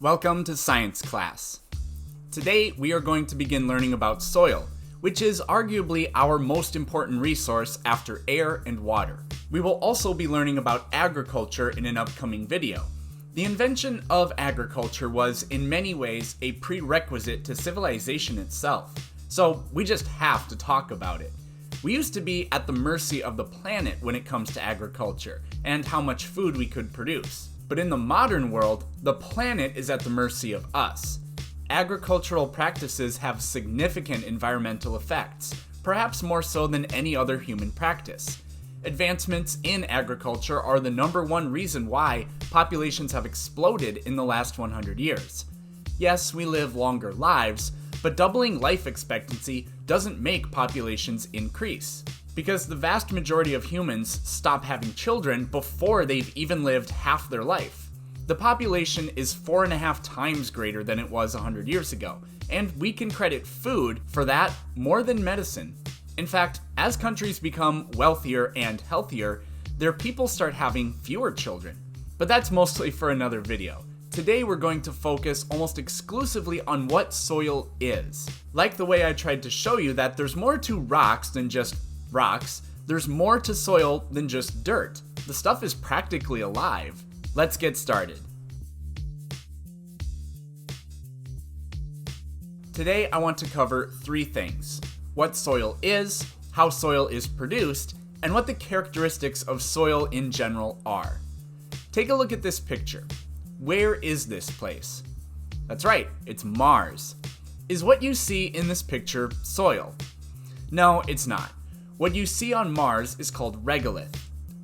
Welcome to science class. Today we are going to begin learning about soil, which is arguably our most important resource after air and water. We will also be learning about agriculture in an upcoming video. The invention of agriculture was in many ways a prerequisite to civilization itself, so we just have to talk about it. We used to be at the mercy of the planet when it comes to agriculture and how much food we could produce. But in the modern world, the planet is at the mercy of us. Agricultural practices have significant environmental effects, perhaps more so than any other human practice. Advancements in agriculture are the number one reason why populations have exploded in the last 100 years. Yes, we live longer lives, but doubling life expectancy doesn't make populations increase, because the vast majority of humans stop having children before they've even lived half their life. The population is 4.5 times greater than it was 100 years ago, and we can credit food for that more than medicine. In fact, as countries become wealthier and healthier, their people start having fewer children. But that's mostly for another video. Today we're going to focus almost exclusively on what soil is. Like the way I tried to show you that there's more to rocks than just rocks, there's more to soil than just dirt. The stuff is practically alive. Let's get started. Today I want to cover 3 things: what soil is, how soil is produced, and what the characteristics of soil in general are. Take a look at this picture. Where is this place? That's right, it's Mars. Is what you see in this picture soil? No, it's not. What you see on Mars is called regolith.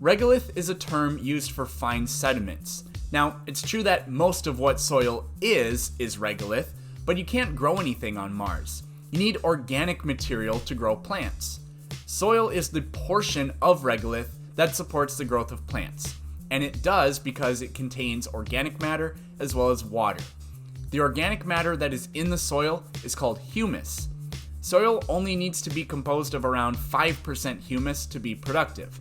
Regolith is a term used for fine sediments. Now, it's true that most of what soil is regolith, but you can't grow anything on Mars. You need organic material to grow plants. Soil is the portion of regolith that supports the growth of plants, and it does because it contains organic matter as well as water. The organic matter that is in the soil is called humus. Soil only needs to be composed of around 5% humus to be productive.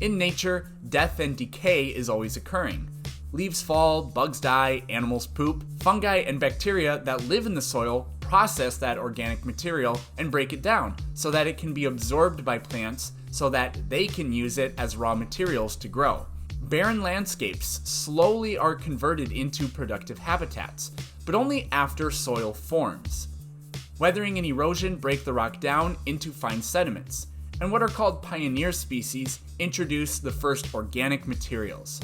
In nature, death and decay is always occurring. Leaves fall, bugs die, animals poop. Fungi and bacteria that live in the soil process that organic material and break it down so that it can be absorbed by plants so that they can use it as raw materials to grow. Barren landscapes slowly are converted into productive habitats, but only after soil forms. Weathering and erosion break the rock down into fine sediments, and what are called pioneer species introduce the first organic materials.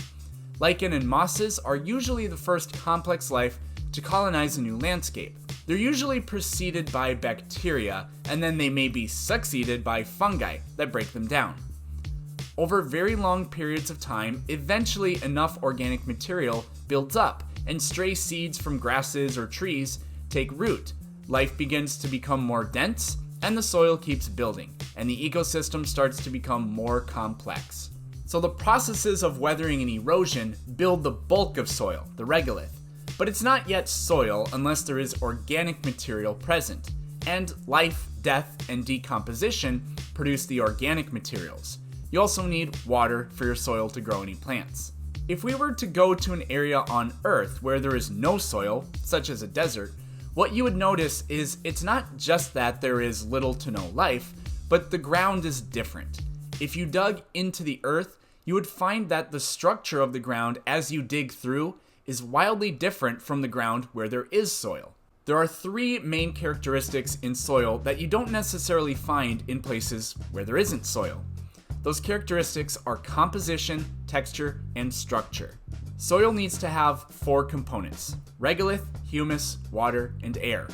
Lichen and mosses are usually the first complex life to colonize a new landscape. They're usually preceded by bacteria, and then they may be succeeded by fungi that break them down. Over very long periods of time, eventually enough organic material builds up, and stray seeds from grasses or trees take root. Life begins to become more dense, and the soil keeps building, and the ecosystem starts to become more complex. So the processes of weathering and erosion build the bulk of soil, the regolith. But it's not yet soil unless there is organic material present, and life, death, and decomposition produce the organic materials. You also need water for your soil to grow any plants. If we were to go to an area on Earth where there is no soil, such as a desert, what you would notice is it's not just that there is little to no life, but the ground is different. If you dug into the earth, you would find that the structure of the ground as you dig through is wildly different from the ground where there is soil. There are 3 main characteristics in soil that you don't necessarily find in places where there isn't soil. Those characteristics are composition, texture, and structure. Soil needs to have 4 components: regolith, humus, water, and air.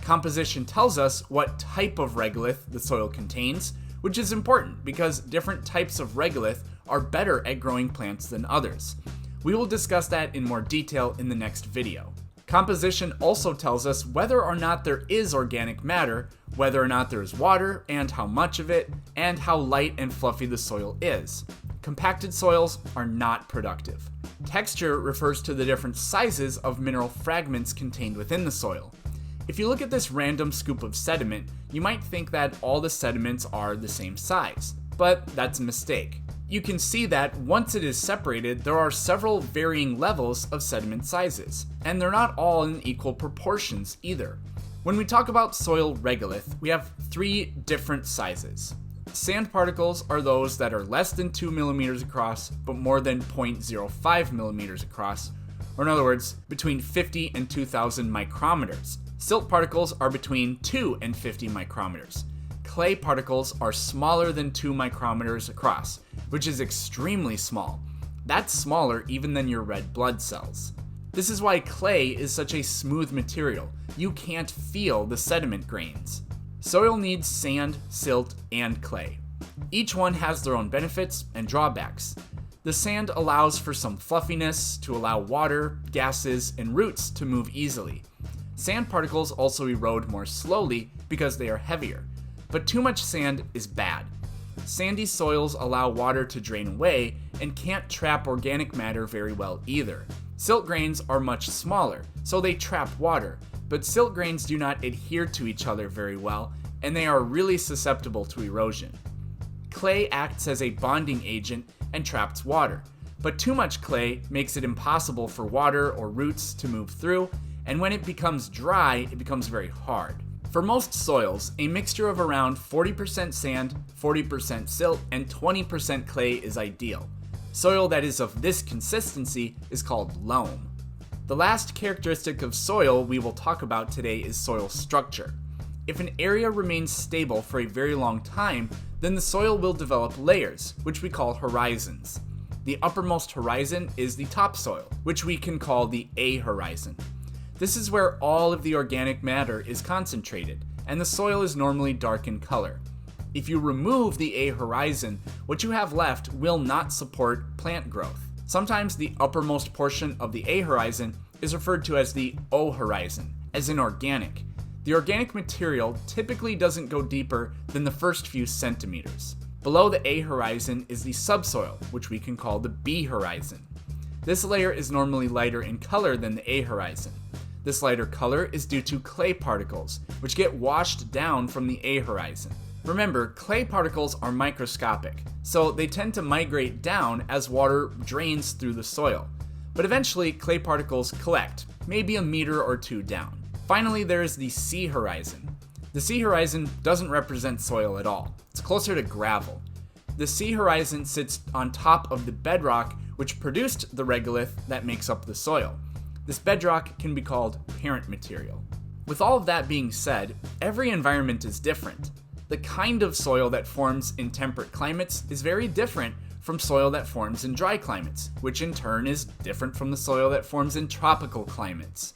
Composition tells us what type of regolith the soil contains, which is important because different types of regolith are better at growing plants than others. We will discuss that in more detail in the next video. Composition also tells us whether or not there is organic matter, whether or not there is water, and how much of it, and how light and fluffy the soil is. Compacted soils are not productive. Texture refers to the different sizes of mineral fragments contained within the soil. If you look at this random scoop of sediment, you might think that all the sediments are the same size, but that's a mistake. You can see that once it is separated, there are several varying levels of sediment sizes, and they're not all in equal proportions either. When we talk about soil regolith, we have 3 different sizes. Sand particles are those that are less than 2 millimeters across, but more than 0.05 millimeters across, or in other words, between 50 and 2,000 micrometers. Silt particles are between 2 and 50 micrometers. Clay particles are smaller than 2 micrometers across, which is extremely small. That's smaller even than your red blood cells. This is why clay is such a smooth material. You can't feel the sediment grains. Soil needs sand, silt, and clay. Each one has their own benefits and drawbacks. The sand allows for some fluffiness to allow water, gases, and roots to move easily. Sand particles also erode more slowly because they are heavier. But too much sand is bad. Sandy soils allow water to drain away and can't trap organic matter very well either. Silt grains are much smaller, so they trap water, but silt grains do not adhere to each other very well, and they are really susceptible to erosion. Clay acts as a bonding agent and traps water, but too much clay makes it impossible for water or roots to move through, and when it becomes dry, it becomes very hard. For most soils, a mixture of around 40% sand, 40% silt, and 20% clay is ideal. Soil that is of this consistency is called loam. The last characteristic of soil we will talk about today is soil structure. If an area remains stable for a very long time, then the soil will develop layers, which we call horizons. The uppermost horizon is the topsoil, which we can call the A horizon. This is where all of the organic matter is concentrated, and the soil is normally dark in color. If you remove the A horizon, what you have left will not support plant growth. Sometimes the uppermost portion of the A horizon is referred to as the O horizon, as in organic. The organic material typically doesn't go deeper than the first few centimeters. Below the A horizon is the subsoil, which we can call the B horizon. This layer is normally lighter in color than the A horizon. This lighter color is due to clay particles, which get washed down from the A horizon. Remember, clay particles are microscopic, so they tend to migrate down as water drains through the soil. But eventually, clay particles collect, maybe a meter or 2 down. Finally, there is the C horizon. The C horizon doesn't represent soil at all. It's closer to gravel. The C horizon sits on top of the bedrock which produced the regolith that makes up the soil. This bedrock can be called parent material. With all of that being said, every environment is different. The kind of soil that forms in temperate climates is very different from soil that forms in dry climates, which in turn is different from the soil that forms in tropical climates.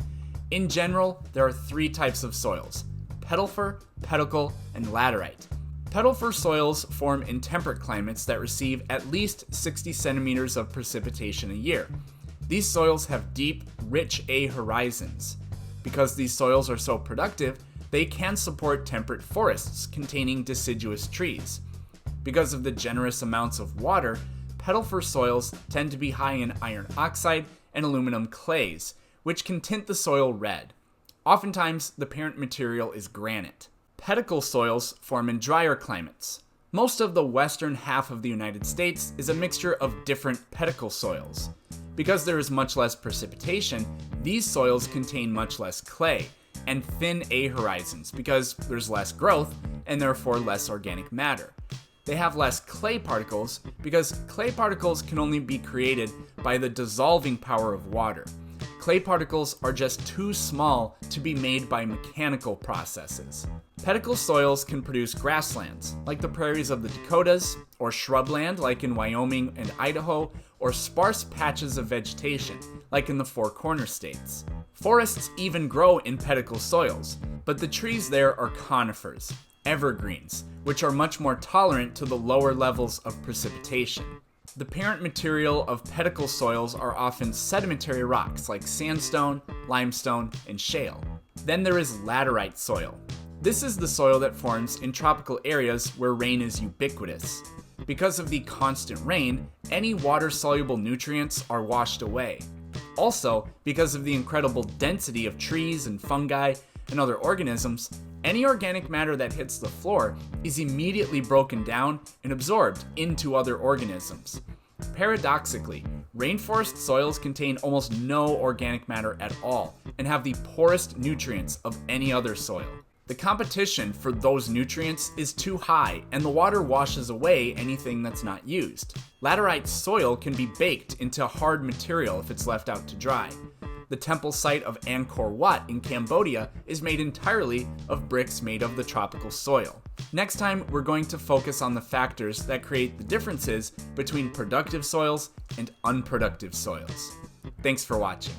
In general, there are 3 types of soils: pedicle, pedicle, and laterite. Pedicle soils form in temperate climates that receive at least 60 centimeters of precipitation a year. These soils have deep, rich A horizons. Because these soils are so productive, they can support temperate forests containing deciduous trees. Because of the generous amounts of water, pedicle soils tend to be high in iron oxide and aluminum clays, which can tint the soil red. Oftentimes, the parent material is granite. Pedicle soils form in drier climates. Most of the western half of the United States is a mixture of different pedicle soils. Because there is much less precipitation, these soils contain much less clay and thin A horizons because there's less growth and therefore less organic matter. They have less clay particles because clay particles can only be created by the dissolving power of water. Clay particles are just too small to be made by mechanical processes. Pedicle soils can produce grasslands, like the prairies of the Dakotas, or shrubland, like in Wyoming and Idaho, or sparse patches of vegetation, like in the Four Corner states. Forests even grow in pedicle soils, but the trees there are conifers, evergreens, which are much more tolerant to the lower levels of precipitation. The parent material of pedicle soils are often sedimentary rocks like sandstone, limestone, and shale. Then there is laterite soil. This is the soil that forms in tropical areas where rain is ubiquitous. Because of the constant rain, any water-soluble nutrients are washed away. Also, because of the incredible density of trees and fungi and other organisms, Any organic matter that hits the floor is immediately broken down and absorbed into other organisms. Paradoxically, rainforest soils contain almost no organic matter at all and have the poorest nutrients of any other soil. The competition for those nutrients is too high, and the water washes away anything that's not used. Laterite soil can be baked into hard material if it's left out to dry. The temple site of Angkor Wat in Cambodia is made entirely of bricks made of the tropical soil. Next time, we're going to focus on the factors that create the differences between productive soils and unproductive soils. Thanks for watching.